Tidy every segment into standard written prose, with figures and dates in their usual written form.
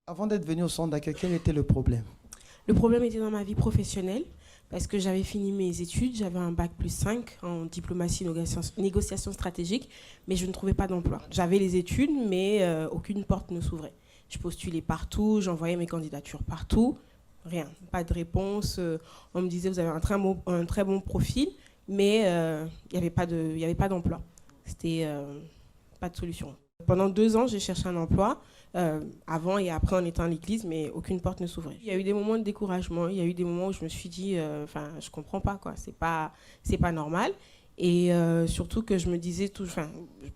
Avant d'être venu au centre d'accueil, quel était le problème? Le problème était dans ma vie professionnelle parce que j'avais fini mes études, j'avais un bac+5 en diplomatie négociation stratégique, mais je ne trouvais pas d'emploi. J'avais les études, mais aucune porte ne s'ouvrait. Je postulais partout, j'envoyais mes candidatures partout, rien, pas de réponse. On me disait vous avez un très bon profil, mais il n'y avait pas d'emploi. C'était pas de solution. Pendant 2 ans, j'ai cherché un emploi, avant et après en étant à l'église, mais aucune porte ne s'ouvrait. Il y a eu des moments de découragement, il y a eu des moments où je me suis dit, je comprends pas, quoi, c'est pas normal. Et surtout que je me disais,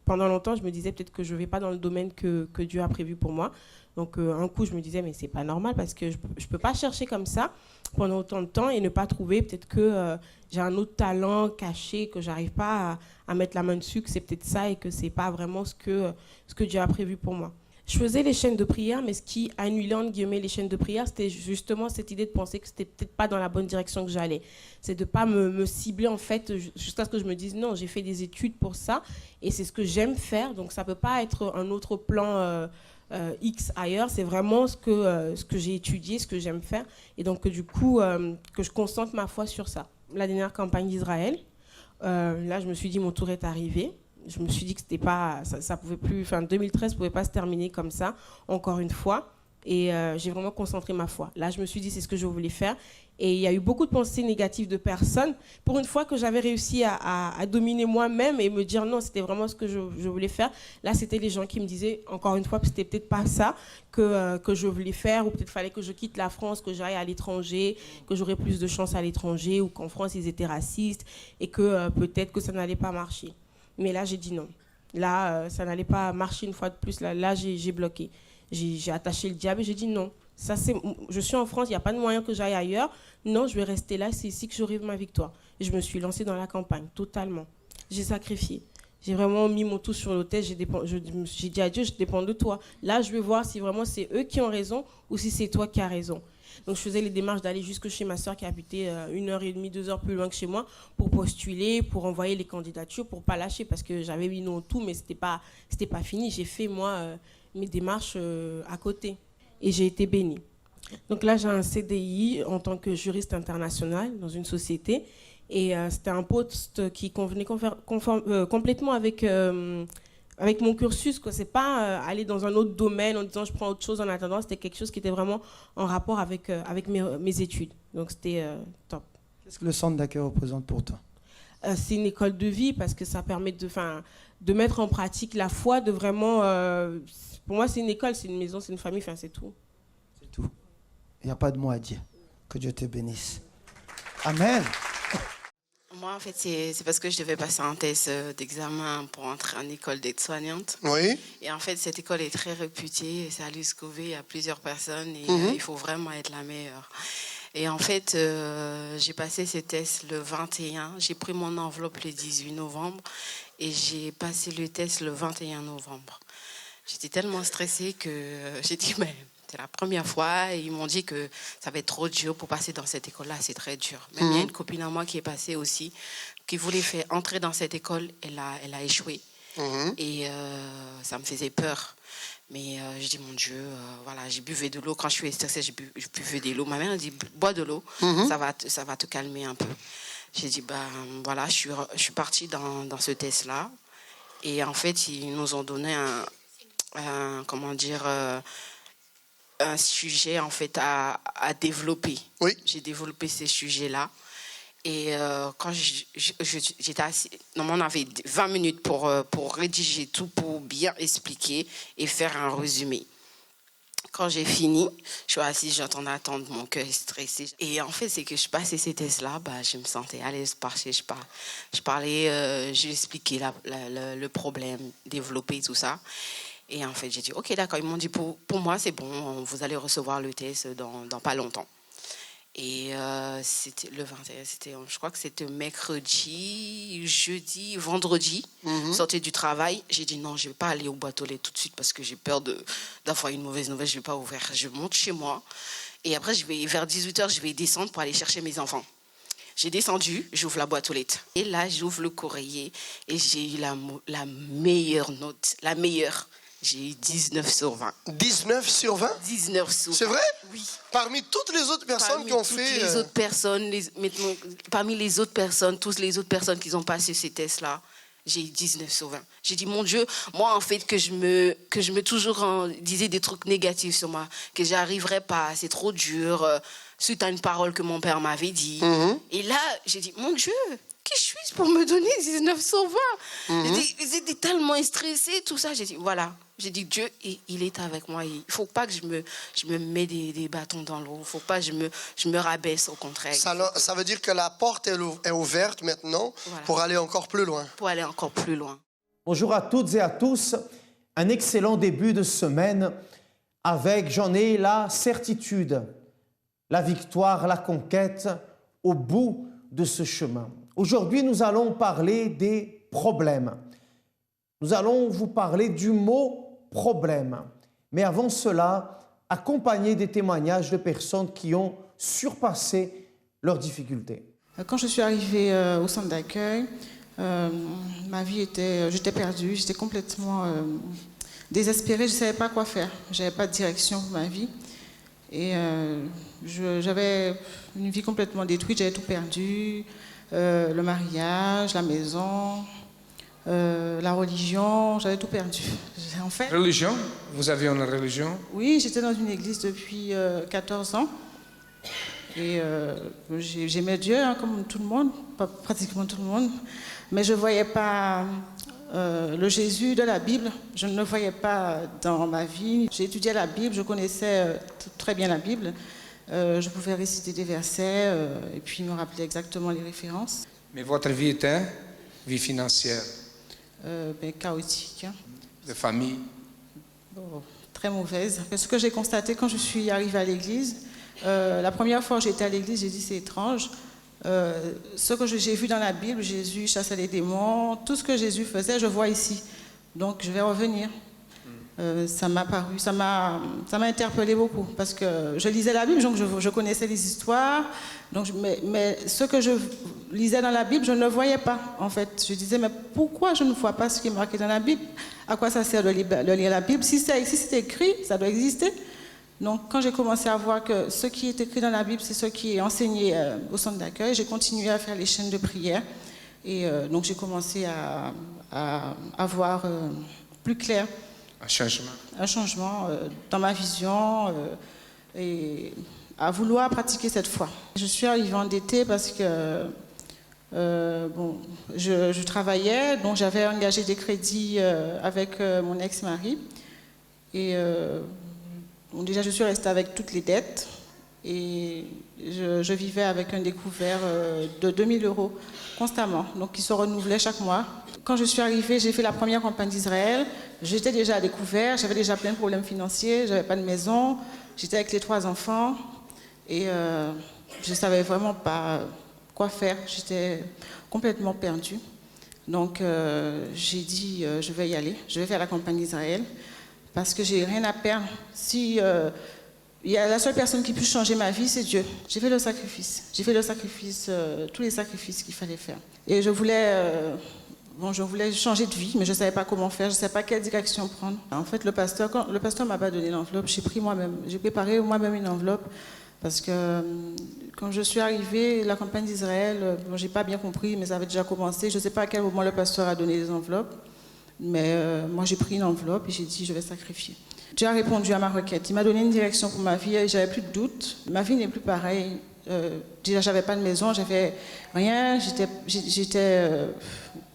pendant longtemps, je me disais peut-être que je ne vais pas dans le domaine que Dieu a prévu pour moi. Donc un coup, je me disais, mais c'est pas normal parce que je ne peux pas chercher comme ça pendant autant de temps et ne pas trouver peut-être que j'ai un autre talent caché, que j'arrive pas à mettre la main dessus, que c'est peut-être ça et que c'est pas vraiment ce que Dieu a prévu pour moi. Je faisais les chaînes de prière, mais ce qui annulait, entre guillemets, les chaînes de prière, c'était justement cette idée de penser que c'était peut-être pas dans la bonne direction que j'allais. C'est de pas me cibler, en fait, jusqu'à ce que je me dise, non, j'ai fait des études pour ça, et c'est ce que j'aime faire, donc ça peut pas être un autre plan X ailleurs, c'est vraiment ce que j'ai étudié, ce que j'aime faire, et donc du coup, que je concentre ma foi sur ça. La dernière campagne d'Israël, là, je me suis dit, mon tour est arrivé. Je me suis dit que c'était pas, ça pouvait plus, 2013 pouvait pas se terminer comme ça, encore une fois. Et j'ai vraiment concentré ma foi. Là, je me suis dit, c'est ce que je voulais faire. Et il y a eu beaucoup de pensées négatives de personnes. Pour une fois que j'avais réussi à dominer moi-même et me dire non, c'était vraiment ce que je voulais faire. Là, c'était les gens qui me disaient, encore une fois, que c'était peut-être pas ça que je voulais faire, ou peut-être fallait que je quitte la France, que j'aille à l'étranger, que j'aurais plus de chance à l'étranger, ou qu'en France, ils étaient racistes, et que peut-être que ça n'allait pas marcher. Mais là, j'ai dit non. Là, ça n'allait pas marcher une fois de plus. Là j'ai bloqué. J'ai attaché le diable et j'ai dit non. Ça, je suis en France, il n'y a pas de moyen que j'aille ailleurs. Non, je vais rester là, c'est ici que j'aurai ma victoire. Et je me suis lancée dans la campagne, totalement. J'ai sacrifié. J'ai vraiment mis mon tout sur l'autel. J'ai dit à Dieu, je dépends de toi. Là, je vais voir si vraiment c'est eux qui ont raison ou si c'est toi qui as raison. Donc, je faisais les démarches d'aller jusque chez ma soeur qui habitait 1h30, 2 heures plus loin que chez moi pour postuler, pour envoyer les candidatures, pour ne pas lâcher parce que j'avais mis non tout, mais ce n'était pas fini. J'ai fait, moi, mes démarches à côté et j'ai été bénie. Donc là, j'ai un CDI en tant que juriste international dans une société et c'était un poste qui convenait complètement avec mon cursus. Ce n'est pas aller dans un autre domaine en disant je prends autre chose en attendant. C'était quelque chose qui était vraiment en rapport avec mes études. Donc c'était top. Qu'est-ce que le centre d'accueil représente pour toi? C'est une école de vie parce que ça permet de mettre en pratique la foi, de vraiment... pour moi, c'est une école, c'est une maison, c'est une famille, c'est tout. C'est tout. Il n'y a pas de mot à dire. Que Dieu te bénisse. Amen. Moi, en fait, c'est parce que je devais passer un test d'examen pour entrer en école d'aide-soignante. Oui. Et en fait, cette école est très réputée. C'est à l'USCOV, il y a plusieurs personnes et il faut vraiment être la meilleure. Et en fait, j'ai passé ces tests le 21. J'ai pris mon enveloppe le 18 novembre et j'ai passé le test le 21 novembre. J'étais tellement stressée que j'ai dit, mais c'est la première fois. Et ils m'ont dit que ça va être trop dur pour passer dans cette école-là. C'est très dur. Même il y a une copine à moi qui est passée aussi, qui voulait faire entrer dans cette école. Elle a échoué. Et ça me faisait peur. Mais je dis, mon Dieu, voilà, j'ai buvé de l'eau. Quand je suis stressée, je buvais de l'eau. Ma mère a dit, bois de l'eau, ça va te calmer un peu. J'ai dit, voilà, je suis partie dans ce test-là. Et en fait, ils nous ont donné un sujet en fait à développer. Oui. J'ai développé ces sujets-là. Et quand j'étais assis, normalement on avait 20 minutes pour rédiger tout, pour bien expliquer et faire un résumé. Quand j'ai fini, je suis assise, j'entendais attendre, mon cœur est stressé. Et en fait, c'est que je passais ces tests-là, je me sentais à l'aise, je parlais, j'expliquais le problème, développer tout ça. Et en fait, j'ai dit, ok, d'accord. Ils m'ont dit, pour moi, c'est bon, vous allez recevoir le test dans pas longtemps. Et c'était le 21, je crois que c'était mercredi, jeudi, vendredi, sortais du travail. J'ai dit non, je ne vais pas aller au boîte aux lettres tout de suite parce que j'ai peur d'avoir une mauvaise nouvelle, je ne vais pas ouvrir. Je monte chez moi et après, vers 18h, je vais descendre pour aller chercher mes enfants. J'ai descendu, j'ouvre la boîte aux lettres. Et là, j'ouvre le courrier et j'ai eu la meilleure note, la meilleure. J'ai eu 19 sur 20. 19 sur 20? 19 sur 20. C'est vrai? Oui. Parmi toutes les autres personnes qui ont fait... Les autres personnes, parmi les autres personnes, toutes les autres personnes qui ont passé ces tests-là, j'ai eu 19 sur 20. J'ai dit, mon Dieu, moi, en fait, que je me toujours disais des trucs négatifs sur moi, que j'arriverais pas, c'est trop dur, suite à une parole que mon père m'avait dit. Et là, j'ai dit, mon Dieu, qui suis-je pour me donner 19 sur 20? J'étais tellement stressée, tout ça. J'ai dit, voilà. J'ai dit, Dieu, il est avec moi. Il ne faut pas que je me mette des bâtons dans l'eau. Il ne faut pas que je me rabaisse, au contraire. Ça veut dire que la porte est ouverte maintenant, voilà, pour aller encore plus loin. Pour aller encore plus loin. Bonjour à toutes et à tous. Un excellent début de semaine avec, j'en ai la certitude, la victoire, la conquête au bout de ce chemin. Aujourd'hui, nous allons parler des problèmes. Nous allons vous parler du mot problème. Mais avant cela, accompagner des témoignages de personnes qui ont surpassé leurs difficultés. Quand je suis arrivée au centre d'accueil, ma vie j'étais perdue, j'étais complètement désespérée, je ne savais pas quoi faire. Je n'avais pas de direction pour ma vie. Et j'avais une vie complètement détruite, j'avais tout perdu, le mariage, la maison... la religion, j'avais tout perdu. En fait, religion? Vous aviez une religion? Oui, j'étais dans une église depuis 14 ans. Et j'aimais Dieu, hein, comme tout le monde, pratiquement tout le monde. Mais je ne voyais pas le Jésus de la Bible. Je ne le voyais pas dans ma vie. J'ai étudié la Bible, je connaissais très bien la Bible. Je pouvais réciter des versets et puis me rappeler exactement les références. Mais votre vie était vie financière? Chaotique. Hein. De famille? Bon, très mauvaise. Ce que j'ai constaté quand je suis arrivée à l'église, la première fois que j'étais à l'église, j'ai dit c'est étrange. Ce que j'ai vu dans la Bible, Jésus chassait les démons, tout ce que Jésus faisait, je vois ici. Donc je vais revenir. Ça m'a paru, ça m'a interpellé beaucoup parce que je lisais la Bible, donc je connaissais les histoires, donc mais ce que je lisais dans la Bible, je ne le voyais pas en fait. Je disais mais pourquoi je ne vois pas ce qui est marqué dans la Bible? À quoi ça sert de lire la Bible? Si c'est écrit, ça doit exister. Donc quand j'ai commencé à voir que ce qui est écrit dans la Bible, c'est ce qui est enseigné au centre d'accueil, j'ai continué à faire les chaînes de prière et donc j'ai commencé à voir plus clair. Un changement dans ma vision et à vouloir pratiquer cette foi. Je suis arrivée endettée parce que je travaillais, donc j'avais engagé des crédits avec mon ex-mari. Et déjà, je suis restée avec toutes les dettes et je vivais avec un découvert de 2000 € constamment, donc qui se renouvelait chaque mois. Quand je suis arrivée, j'ai fait la première campagne d'Israël. J'étais déjà à découvert, j'avais déjà plein de problèmes financiers, je n'avais pas de maison, j'étais avec les 3 enfants et je ne savais vraiment pas quoi faire. J'étais complètement perdue. Donc j'ai dit, je vais y aller, je vais faire la campagne d'Israël parce que j'ai rien à perdre. Si il y a la seule personne qui puisse changer ma vie, c'est Dieu. J'ai fait le sacrifice. J'ai fait le sacrifice, tous les sacrifices qu'il fallait faire. Et je voulais changer de vie, mais je ne savais pas comment faire, je ne savais pas quelle direction prendre. En fait, le pasteur ne m'a pas donné l'enveloppe, j'ai préparé moi-même une enveloppe, parce que quand je suis arrivée, la campagne d'Israël, je n'ai pas bien compris, mais ça avait déjà commencé. Je ne sais pas à quel moment le pasteur a donné les enveloppes, mais moi j'ai pris une enveloppe et j'ai dit je vais sacrifier. Dieu a répondu à ma requête, il m'a donné une direction pour ma vie et j'avais plus de doute. Ma vie n'est plus pareille. Déjà, j'avais pas de maison, j'avais rien, j'étais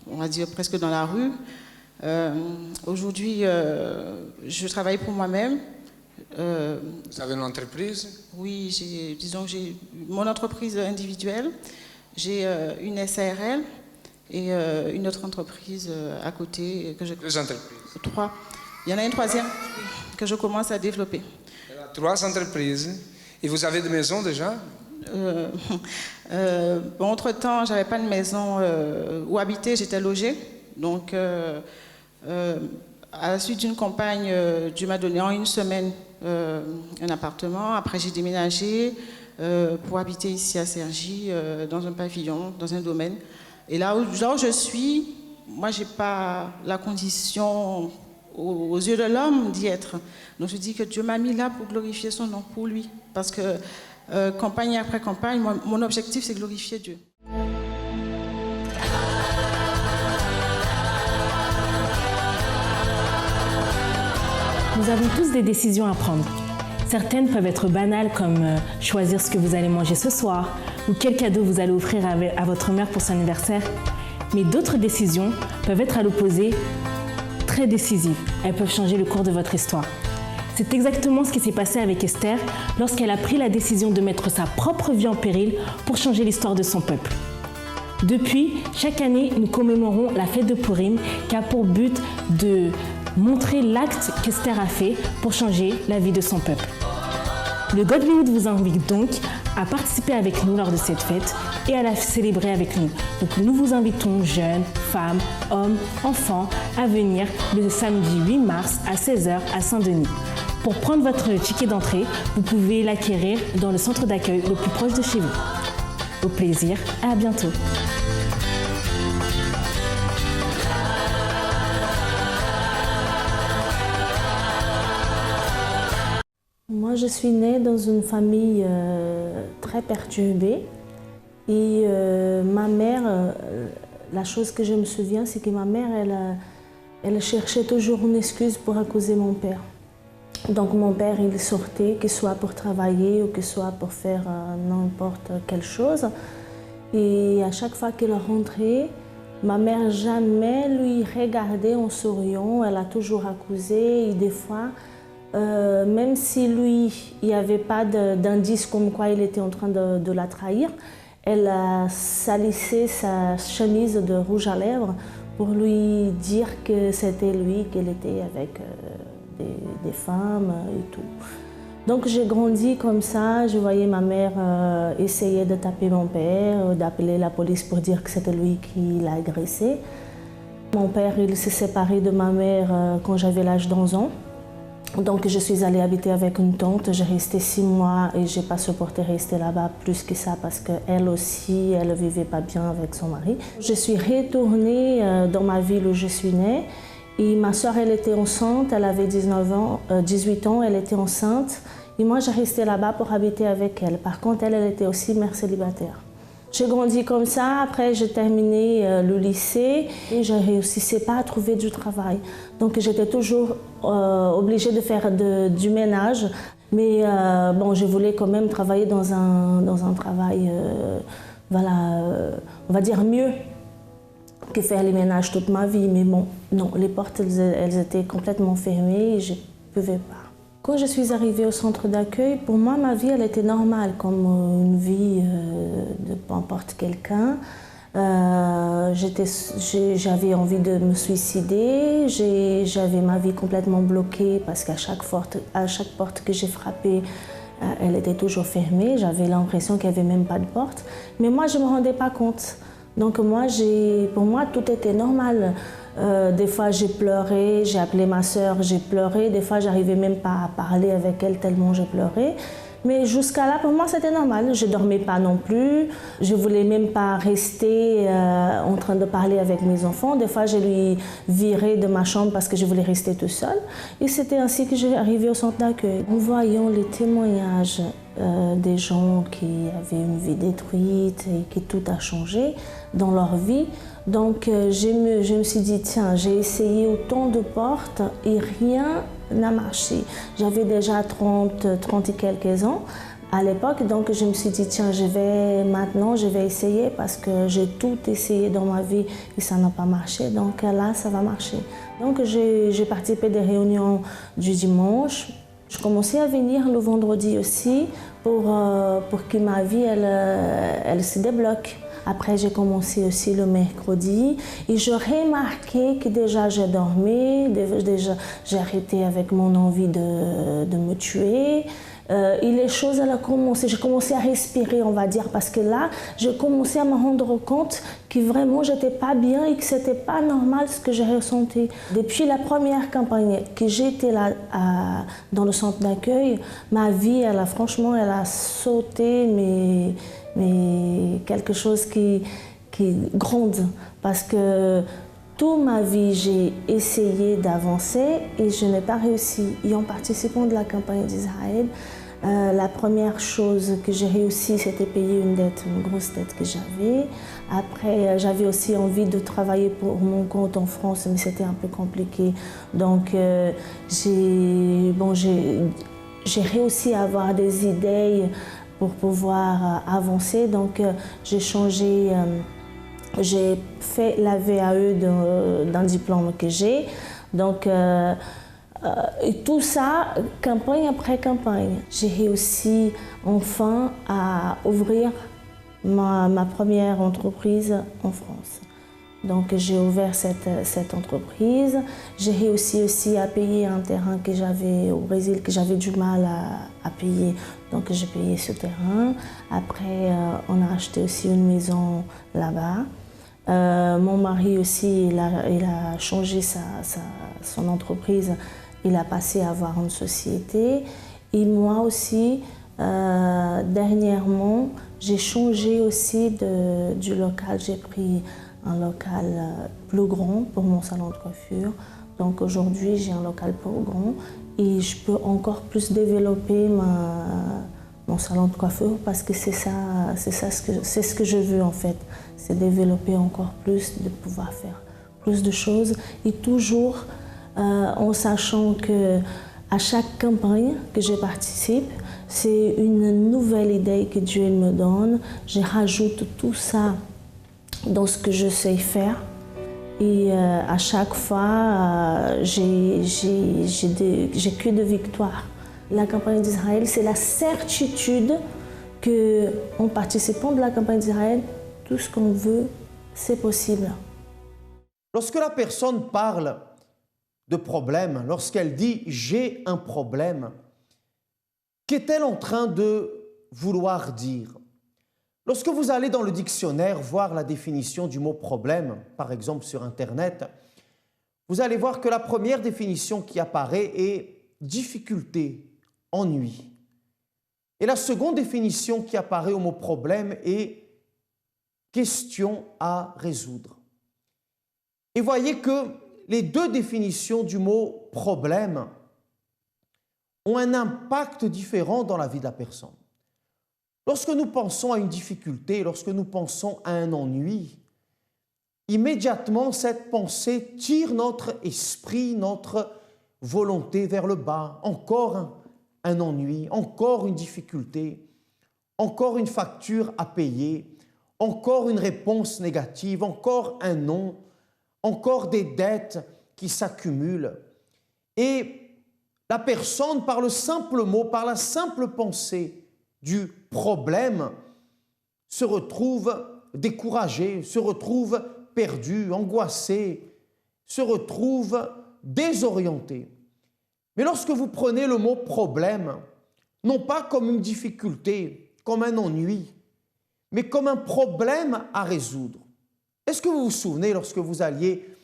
on va dire presque dans la rue. Aujourd'hui, je travaille pour moi-même. Vous avez une entreprise? Oui, j'ai mon entreprise individuelle, j'ai une SARL et une autre entreprise à côté. Deux entreprises? 3. Il y en a une troisième que je commence à développer. 3 entreprises. Et vous avez des maisons déjà? Entre-temps, je n'avais pas de maison où habiter, j'étais logée. Donc, à la suite d'une campagne, Dieu m'a donné en une semaine un appartement. Après, j'ai déménagé pour habiter ici à Cergy, dans un pavillon, dans un domaine. Et là où je suis, moi, je n'ai pas la condition aux yeux de l'homme d'y être. Donc je dis que Dieu m'a mis là pour glorifier son nom, pour lui. Parce que campagne après campagne, mon objectif c'est glorifier Dieu. Nous avons tous des décisions à prendre. Certaines peuvent être banales comme choisir ce que vous allez manger ce soir ou quel cadeau vous allez offrir à votre mère pour son anniversaire. Mais d'autres décisions peuvent être à l'opposé, très décisives. Elles peuvent changer le cours de votre histoire. C'est exactement ce qui s'est passé avec Esther lorsqu'elle a pris la décision de mettre sa propre vie en péril pour changer l'histoire de son peuple. Depuis, chaque année, nous commémorons la fête de Purim qui a pour but de montrer l'acte qu'Esther a fait pour changer la vie de son peuple. Le Godlywood vous invite donc à participer avec nous lors de cette fête et à la célébrer avec nous. Donc nous vous invitons, jeunes, femmes, hommes, enfants, à venir le samedi 8 mars à 16h à Saint-Denis. Pour prendre votre ticket d'entrée, vous pouvez l'acquérir dans le centre d'accueil le plus proche de chez vous. Au plaisir, à bientôt. Moi, je suis née dans une famille très perturbée et ma mère, la chose que je me souviens, c'est que ma mère, elle cherchait toujours une excuse pour accuser mon père. Donc mon père, il sortait, que ce soit pour travailler ou que ce soit pour faire n'importe quelle chose. Et à chaque fois qu'il rentrait, ma mère jamais lui regardait en souriant, elle a toujours accusé et des fois, même si lui, il n'y avait pas d'indice comme quoi il était en train de la trahir, elle a salissé sa chemise de rouge à lèvres pour lui dire que c'était lui, qu'elle était avec des femmes et tout. Donc j'ai grandi comme ça, je voyais ma mère essayer de taper mon père, d'appeler la police pour dire que c'était lui qui l'a agressé. Mon père, il s'est séparé de ma mère quand j'avais l'âge d'11 ans. Donc je suis allée habiter avec une tante, j'ai resté 6 mois et j'ai pas supporté rester là-bas plus que ça parce qu'elle aussi, elle ne vivait pas bien avec son mari. Je suis retournée dans ma ville où je suis née et ma soeur, elle était enceinte, elle avait 18 ans, elle était enceinte et moi j'ai resté là-bas pour habiter avec elle. Par contre, elle était aussi mère célibataire. J'ai grandi comme ça, après j'ai terminé le lycée et je ne réussissais pas à trouver du travail. Donc j'étais toujours obligée de faire du ménage. Mais bon, je voulais quand même travailler dans un travail, on va dire mieux que faire les ménages toute ma vie. Mais bon, non, les portes elles étaient complètement fermées et je ne pouvais pas. Quand je suis arrivée au centre d'accueil, pour moi, ma vie, elle était normale, comme une vie de n'importe quelqu'un. J'avais envie de me suicider, j'avais ma vie complètement bloquée parce qu'à chaque porte que j'ai frappée, elle était toujours fermée. J'avais l'impression qu'il n'y avait même pas de porte. Mais moi, je ne me rendais pas compte. Donc pour moi, tout était normal. Des fois, j'ai pleuré, j'ai appelé ma sœur, j'ai pleuré. Des fois, j'arrivais même pas à parler avec elle tellement j'ai pleuré. Mais jusqu'à là, pour moi, c'était normal. Je ne dormais pas non plus. Je ne voulais même pas rester en train de parler avec mes enfants. Des fois, je lui virais de ma chambre parce que je voulais rester toute seule. Et c'était ainsi que j'ai arrivé au centre d'accueil. En voyant les témoignages des gens qui avaient une vie détruite et que tout a changé dans leur vie, donc je me suis dit, tiens, j'ai essayé autant de portes et rien n'a marché. J'avais déjà 30 et quelques ans à l'époque, donc je me suis dit, tiens, je vais essayer parce que j'ai tout essayé dans ma vie et ça n'a pas marché, donc là, ça va marcher. Donc j'ai participé des réunions du dimanche. Je commençais à venir le vendredi aussi pour que ma vie, elle se débloque. Après, j'ai commencé aussi le mercredi et je remarquais que déjà je dormais, déjà j'ai arrêté avec mon envie de me tuer. Et les choses, j'ai commencé à respirer, on va dire, parce que là, je commençais à me rendre compte que vraiment, j'étais pas bien et que c'était pas normal ce que j'ai ressenti. Depuis la première campagne que j'étais là dans le centre d'accueil, ma vie, franchement, elle a sauté, mais quelque chose qui est grande, parce que Toute ma vie, j'ai essayé d'avancer et je n'ai pas réussi. Et en participant de la campagne d'Israël, la première chose que j'ai réussi, c'était payer une dette, une grosse dette que j'avais. Après, j'avais aussi envie de travailler pour mon compte en France, mais c'était un peu compliqué. Donc, j'ai réussi à avoir des idées pour pouvoir avancer. Donc, j'ai changé, j'ai fait la VAE d'un diplôme que j'ai. Donc, et tout ça, campagne après campagne. J'ai réussi enfin à ouvrir ma première entreprise en France. Donc j'ai ouvert cette entreprise. J'ai réussi aussi à payer un terrain que j'avais au Brésil, que j'avais du mal à payer. Donc j'ai payé ce terrain. Après, on a acheté aussi une maison là-bas. Mon mari aussi, il a changé son entreprise. Il a passé à avoir une société. Et moi aussi, dernièrement, j'ai changé aussi du local. J'ai pris un local plus grand pour mon salon de coiffure. Donc aujourd'hui, j'ai un local plus grand et je peux encore plus développer mon salon de coiffure parce que c'est ce que je veux en fait. C'est développer encore plus, de pouvoir faire plus de choses et toujours en sachant qu'à chaque campagne que je participe, c'est une nouvelle idée que Dieu me donne. Je rajoute tout ça dans ce que je sais faire. Et à chaque fois, j'ai que de victoires. La campagne d'Israël, c'est la certitude qu'en participant de la campagne d'Israël, tout ce qu'on veut, c'est possible. Lorsque la personne parle de problème, lorsqu'elle dit « j'ai un problème », qu'est-elle en train de vouloir dire? Lorsque vous allez dans le dictionnaire voir la définition du mot « problème », par exemple sur Internet, vous allez voir que la première définition qui apparaît est « difficulté », « ennui ». Et la seconde définition qui apparaît au mot « problème » est « question à résoudre ». Et voyez que les deux définitions du mot « problème » ont un impact différent dans la vie de la personne. Lorsque nous pensons à une difficulté, lorsque nous pensons à un ennui, immédiatement cette pensée tire notre esprit, notre volonté vers le bas. Encore un ennui, encore une difficulté, encore une facture à payer, encore une réponse négative, encore un non, encore des dettes qui s'accumulent. Et la personne, par le simple mot, par la simple pensée du problème, se retrouve découragée, se retrouve perdue, angoissée, se retrouve désorientée. Mais lorsque vous prenez le mot « problème », non pas comme une difficulté, comme un ennui, mais comme un problème à résoudre. Est-ce que vous vous souvenez, lorsque vous alliez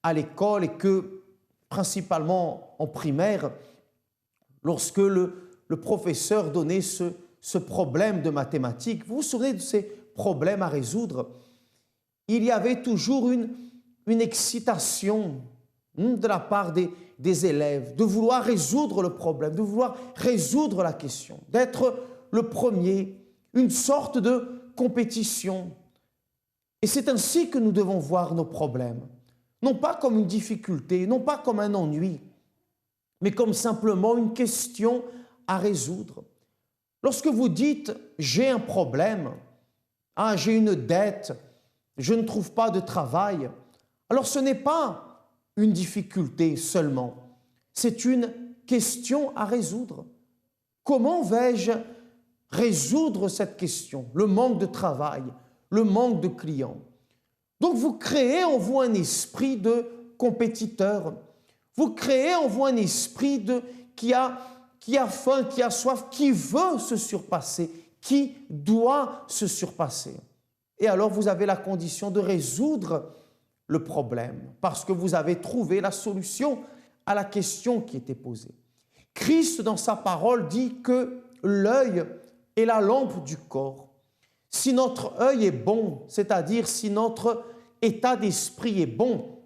à l'école et que, principalement en primaire, lorsque le professeur donnait ce problème de mathématiques, vous vous souvenez de ces problèmes à résoudre? Il y avait toujours une excitation de la part des élèves, de vouloir résoudre le problème, de vouloir résoudre la question, d'être le premier, une sorte de compétition. Et c'est ainsi que nous devons voir nos problèmes, non pas comme une difficulté, non pas comme un ennui, mais comme simplement une question à résoudre. Lorsque vous dites « j'ai un problème »,« ah, j'ai une dette »,« je ne trouve pas de travail », alors ce n'est pas une difficulté seulement, c'est une question à résoudre. Comment vais-je résoudre cette question, le manque de travail, le manque de clients? Donc vous créez en vous un esprit de compétiteur, vous créez en vous un esprit qui a faim, qui a soif, qui veut se surpasser, qui doit se surpasser. Et alors vous avez la condition de résoudre le problème, parce que vous avez trouvé la solution à la question qui était posée. Christ, dans sa parole, dit que l'œil est la lampe du corps. Si notre œil est bon, c'est-à-dire si notre état d'esprit est bon,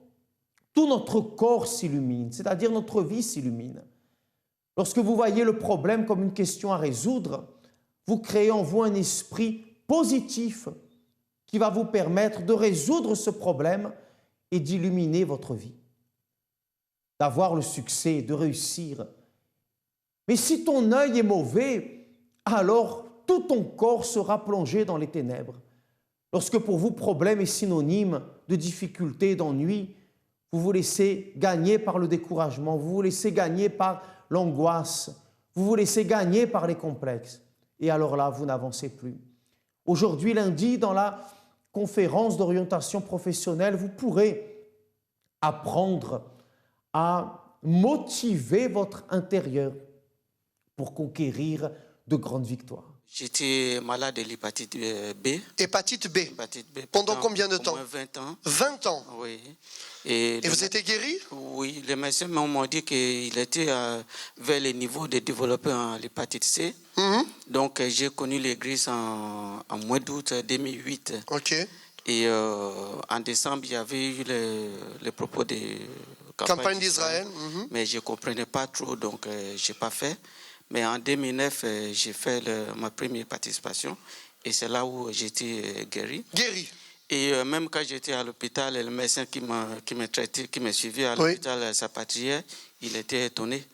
tout notre corps s'illumine, c'est-à-dire notre vie s'illumine. Lorsque vous voyez le problème comme une question à résoudre, vous créez en vous un esprit positif qui va vous permettre de résoudre ce problème et d'illuminer votre vie, d'avoir le succès, de réussir. Mais si ton œil est mauvais, alors tout ton corps sera plongé dans les ténèbres. Lorsque pour vous, problème est synonyme de difficulté, d'ennui, vous vous laissez gagner par le découragement, vous vous laissez gagner par l'angoisse, vous vous laissez gagner par les complexes. Et alors là, vous n'avancez plus. Aujourd'hui, lundi, dans la conférence d'orientation professionnelle, vous pourrez apprendre à motiver votre intérieur pour conquérir de grandes victoires. J'étais malade de l'hépatite B. Hépatite B. Hépatite B. Pendant combien de temps? 20 ans. 20 ans. Oui. Et vous étiez guéri? Oui, les médecins m'ont dit qu'il était vers le niveau de développer l'hépatite C. Donc j'ai connu l'église en mois d'août 2008. Ok. Et en décembre, il y avait eu les propos de campagne d'Israël. Mais je ne comprenais pas trop, donc je n'ai pas fait. Mais en 2009, j'ai fait ma première participation et c'est là où j'étais guéri. Guéri. Et même quand j'étais à l'hôpital, le médecin qui m'a traité, qui m'a suivi à l'hôpital Sapatier, il était étonné.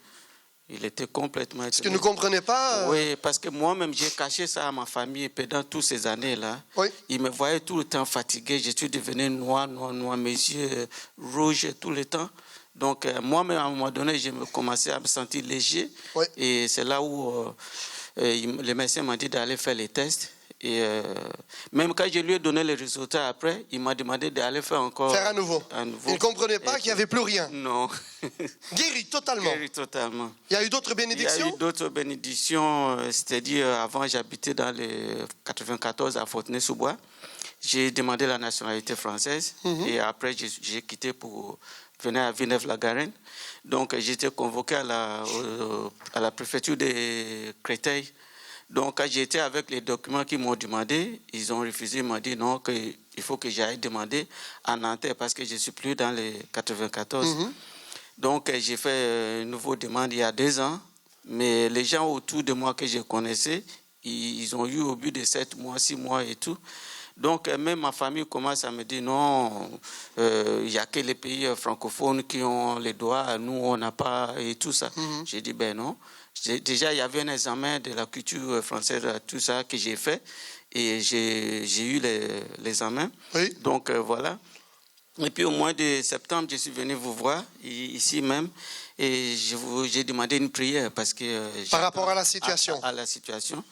Il était complètement étonné. Parce qu'il ne comprenait pas Oui, parce que moi-même, j'ai caché ça à ma famille pendant toutes ces années-là. Oui. Il me voyait tout le temps fatigué. Je suis devenu noir, mes yeux rouges tout le temps. Donc, moi-même, à un moment donné, je me commençais à me sentir léger. Oui. Et c'est là où le médecin m'a dit d'aller faire les tests. Et même quand je lui ai donné les résultats après, il m'a demandé d'aller faire encore... Faire à nouveau. Il ne comprenait pas qu'il n'y avait plus rien. Non. Guéri totalement. Guéri totalement. Il y a eu d'autres bénédictions? Il y a eu d'autres bénédictions. C'est-à-dire, avant, j'habitais dans le 94 à Fontenay-sous-Bois. J'ai demandé la nationalité française. Et après, j'ai quitté pour venir à Villeneuve-la-Garenne. Donc, j'étais convoqué à la préfecture de Créteil. Donc, quand j'étais avec les documents qu'ils m'ont demandé, ils ont refusé, ils m'ont dit non, qu'il faut que j'aille demander à Nanterre parce que je ne suis plus dans les 94. Donc, j'ai fait une nouvelle demande il y a 2 ans. Mais les gens autour de moi que je connaissais, ils ont eu au bout de 7 mois, 6 mois et tout. Donc, même ma famille commence à me dire non, il n'y a que les pays francophones qui ont les droits, nous, on n'a pas, et tout ça. J'ai dit ben non. Déjà, il y avait un examen de la culture française, tout ça, que j'ai fait. Et j'ai eu l'examen. Oui. Donc, voilà. Et puis, au mois de septembre, je suis venu vous voir, ici même. Et j'ai demandé une prière parce que... Par rapport à la situation. À la situation.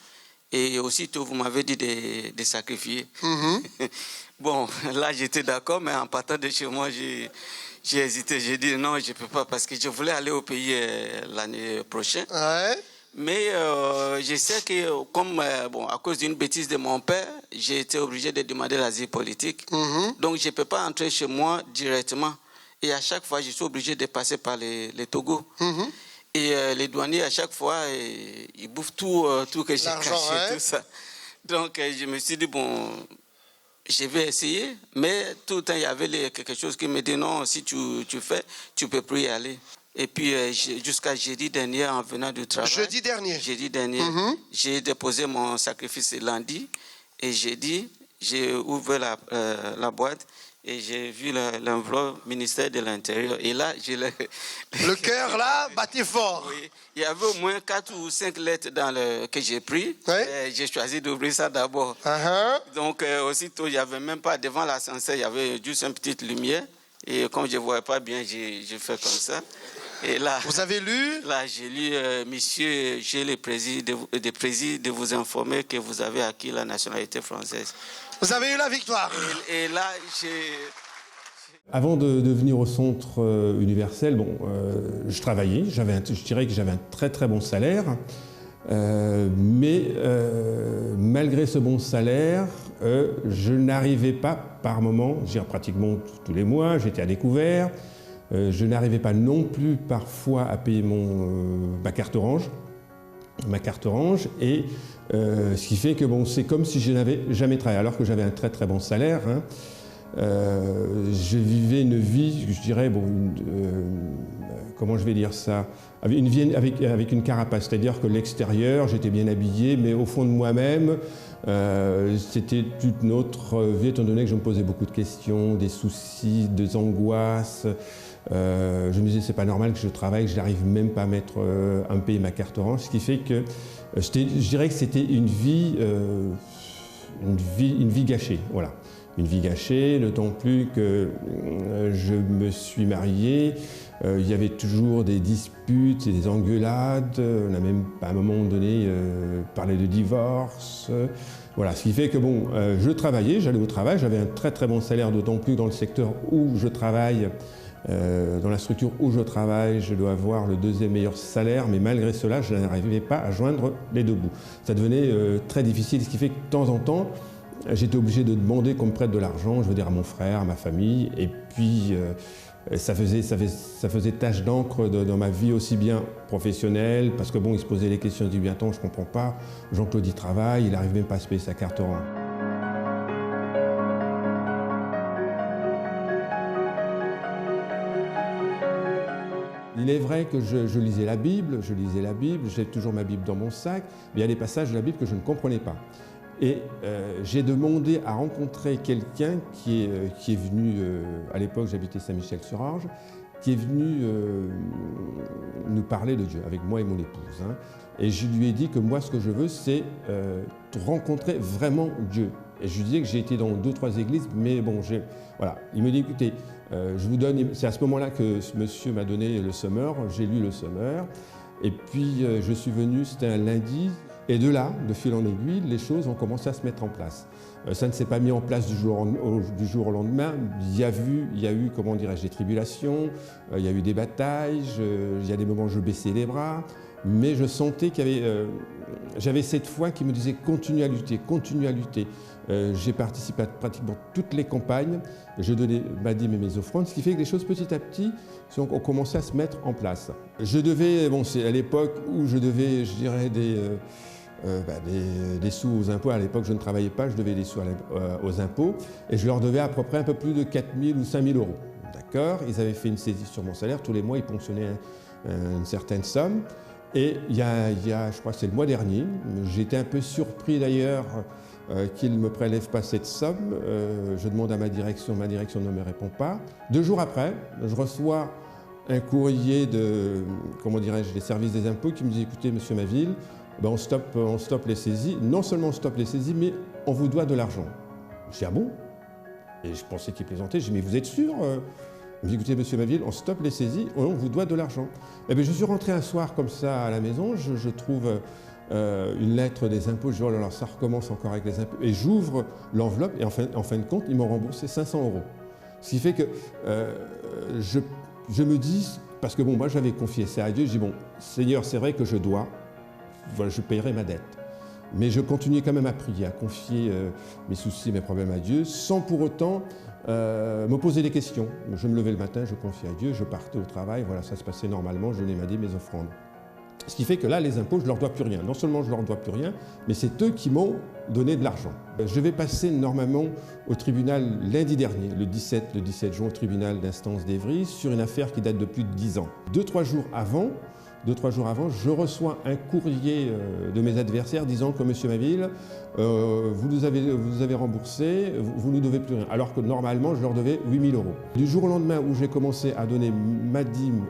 Et aussitôt, vous m'avez dit de sacrifier. Bon, là, j'étais d'accord, mais en partant de chez moi, j'ai hésité. J'ai dit non, je ne peux pas parce que je voulais aller au pays l'année prochaine. Ouais. Mais je sais que, comme à cause d'une bêtise de mon père, j'ai été obligé de demander l'asile politique. Donc, je ne peux pas entrer chez moi directement. Et à chaque fois, je suis obligé de passer par les Togo. Et les douaniers, à chaque fois, ils bouffent tout que j'ai caché, tout ça. Donc, je me suis dit, bon, je vais essayer. Mais tout le temps, il y avait quelque chose qui me dit, non, si tu fais, tu ne peux plus y aller. Et puis, jusqu'à jeudi dernier, en venant du travail... Jeudi dernier, j'ai déposé mon sacrifice lundi. Et jeudi, j'ai ouvert la boîte. Et j'ai vu l'enveloppe ministère de l'Intérieur. Et là, le cœur, là, battait fort. Oui. Il y avait au moins 4 ou 5 lettres que j'ai pris. Oui. J'ai choisi d'ouvrir ça d'abord. Donc, aussitôt, il n'y avait même pas devant l'ascenseur, il y avait juste une petite lumière. Et comme je ne voyais pas bien, j'ai fait comme ça. Et là, vous avez lu? Là, j'ai lu, monsieur, j'ai le plaisir de vous informer que vous avez acquis la nationalité française. Vous avez eu la victoire. Et là, Avant de venir au centre universel, je travaillais, je dirais que j'avais un très très bon salaire, mais malgré ce bon salaire, je n'arrivais pas par moment, je dirais pratiquement tous les mois, j'étais à découvert, je n'arrivais pas non plus parfois à payer ma carte orange. Et ce qui fait que c'est comme si je n'avais jamais travaillé, alors que j'avais un très très bon salaire. je vivais une vie, je dirais, bon, comment je vais dire ça, une vie avec une carapace, c'est-à-dire que l'extérieur, j'étais bien habillé, mais au fond de moi-même, c'était une autre vie, étant donné que je me posais beaucoup de questions, des soucis, des angoisses. Je me disais, c'est pas normal que je travaille, que je n'arrive même pas à payer ma carte orange, ce qui fait que je dirais que c'était une vie gâchée, voilà. Une vie gâchée, d'autant plus que je me suis marié, il y avait toujours des disputes et des engueulades, on a même à un moment donné parlé de divorce. Voilà, ce qui fait que bon, je travaillais, j'allais au travail, j'avais un très très bon salaire, d'autant plus dans le secteur où je travaille. Dans la structure où je travaille, je dois avoir le deuxième meilleur salaire, mais malgré cela, je n'arrivais pas à joindre les deux bouts. Ça devenait très difficile, ce qui fait que de temps en temps, j'étais obligé de demander qu'on me prête de l'argent, je veux dire à mon frère, à ma famille, et puis ça faisait tache d'encre dans ma vie aussi bien professionnelle, parce que bon, il se posait les questions, il dit, attends, je ne comprends pas, Jean-Claude il travaille, il n'arrive même pas à se payer sa carte orange. Il est vrai que je lisais la Bible, j'ai toujours ma Bible dans mon sac, mais il y a des passages de la Bible que je ne comprenais pas. Et j'ai demandé à rencontrer quelqu'un qui est venu, à l'époque j'habitais Saint-Michel-sur-Orge, qui est venu nous parler de Dieu, avec moi et mon épouse. Hein. Et je lui ai dit que moi ce que je veux c'est rencontrer vraiment Dieu. Et je lui disais que j'ai été dans 2 ou 3 églises, mais bon, voilà. Il me dit, écoutez, je vous donne, c'est à ce moment-là que ce monsieur m'a donné le Summer, j'ai lu le Summer, et puis je suis venu, c'était un lundi, et de là, de fil en aiguille, les choses ont commencé à se mettre en place. Ça ne s'est pas mis en place du jour au lendemain, il y a eu, comment dirais-je, des tribulations, il y a eu des batailles, il y a des moments où je baissais les bras, mais je sentais qu'il y avait, j'avais cette foi qui me disait continue à lutter, continue à lutter. J'ai participé à pratiquement toutes les campagnes, je donnais ma dîme et mes offrandes, ce qui fait que les choses petit à petit ont commencé à se mettre en place. Je devais, bon, c'est à l'époque où je devais, je dirais, des sous aux impôts. À l'époque, je ne travaillais pas, je devais des sous aux impôts et je leur devais à peu près un peu plus de 4 000 ou 5 000 euros. D'accord ? Ils avaient fait une saisie sur mon salaire, tous les mois ils ponctionnaient une certaine somme. Et il y a, je crois que c'est le mois dernier, j'ai été un peu surpris d'ailleurs qu'ils ne me prélèvent pas cette somme. Je demande à ma direction ne me répond pas. 2 jours après, je reçois un courrier comment dirais-je, des services des impôts qui me dit écoutez, monsieur Maville, ben on stoppe les saisies. Non seulement on stoppe les saisies, mais on vous doit de l'argent. Je dis ah bon? Et je pensais qu'il plaisantait. Je dis mais vous êtes sûr? Il me dit écoutez, monsieur Maville, on stoppe les saisies, on vous doit de l'argent. Et bien je suis rentré un soir comme ça à la maison, je trouve une lettre des impôts, je dis oh là là, ça recommence encore avec les impôts. Et j'ouvre l'enveloppe et en fin de compte, ils m'ont remboursé 500 euros. Ce qui fait que je me dis, parce que bon, moi j'avais confié ça à Dieu, je dis bon, Seigneur, c'est vrai que je dois, voilà, je paierai ma dette. Mais je continuais quand même à prier, à confier mes soucis, mes problèmes à Dieu, sans pour autant me poser des questions. Je me levais le matin, je confiais à Dieu, je partais au travail, voilà, ça se passait normalement, je donnais ma dîme, mes offrandes. Ce qui fait que là, les impôts, je ne leur dois plus rien. Non seulement je ne leur dois plus rien, mais c'est eux qui m'ont donné de l'argent. Je vais passer normalement au tribunal lundi dernier, le 17 juin, au tribunal d'instance d'Evry, sur une affaire qui date de plus de 10 ans. 2-3 jours avant, je reçois un courrier de mes adversaires disant que monsieur Maville, vous nous avez remboursé, vous ne nous devez plus rien. Alors que normalement, je leur devais 8 000 euros. Du jour au lendemain où j'ai commencé à donner ma dîme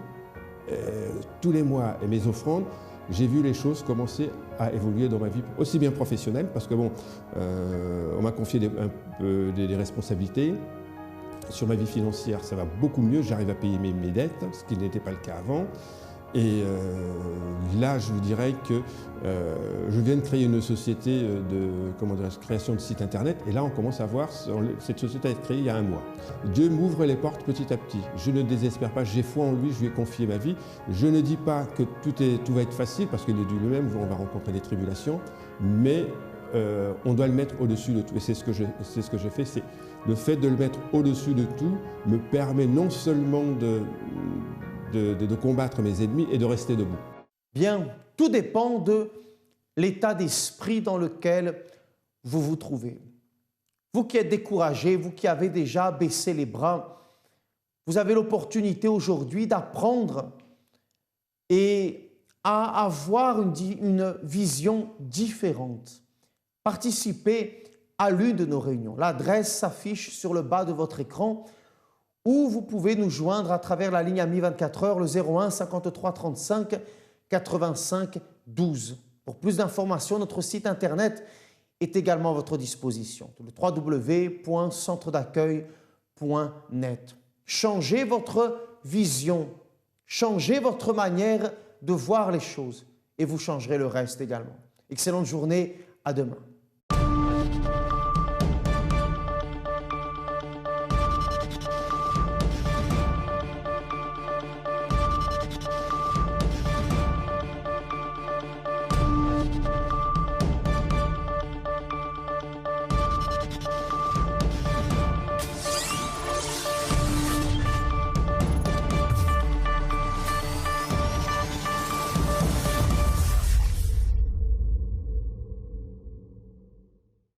tous les mois et mes offrandes, j'ai vu les choses commencer à évoluer dans ma vie, aussi bien professionnelle, parce que bon, on m'a confié des responsabilités. Sur ma vie financière, ça va beaucoup mieux, j'arrive à payer mes dettes, ce qui n'était pas le cas avant. Et là, je vous dirais que je viens de créer une société de création de site internet. Et là, on commence à voir, cette société a été créée il y a 1 mois. Dieu m'ouvre les portes petit à petit. Je ne désespère pas, j'ai foi en lui, je lui ai confié ma vie. Je ne dis pas que tout va être facile, parce qu'il est dit lui-même, on va rencontrer des tribulations. Mais on doit le mettre au-dessus de tout. Et c'est ce que je fais. C'est le fait de le mettre au-dessus de tout me permet non seulement de combattre mes ennemis et de rester debout. Bien, tout dépend de l'état d'esprit dans lequel vous vous trouvez. Vous qui êtes découragés, vous qui avez déjà baissé les bras, vous avez l'opportunité aujourd'hui d'apprendre et à avoir une vision différente. Participez à l'une de nos réunions. L'adresse s'affiche sur le bas de votre écran ou vous pouvez nous joindre à travers la ligne AMI 24 heures, le 01 53 35 85 12. Pour plus d'informations, notre site internet est également à votre disposition, le www.centredaccueil.net. Changez votre vision, changez votre manière de voir les choses et vous changerez le reste également. Excellente journée, à demain.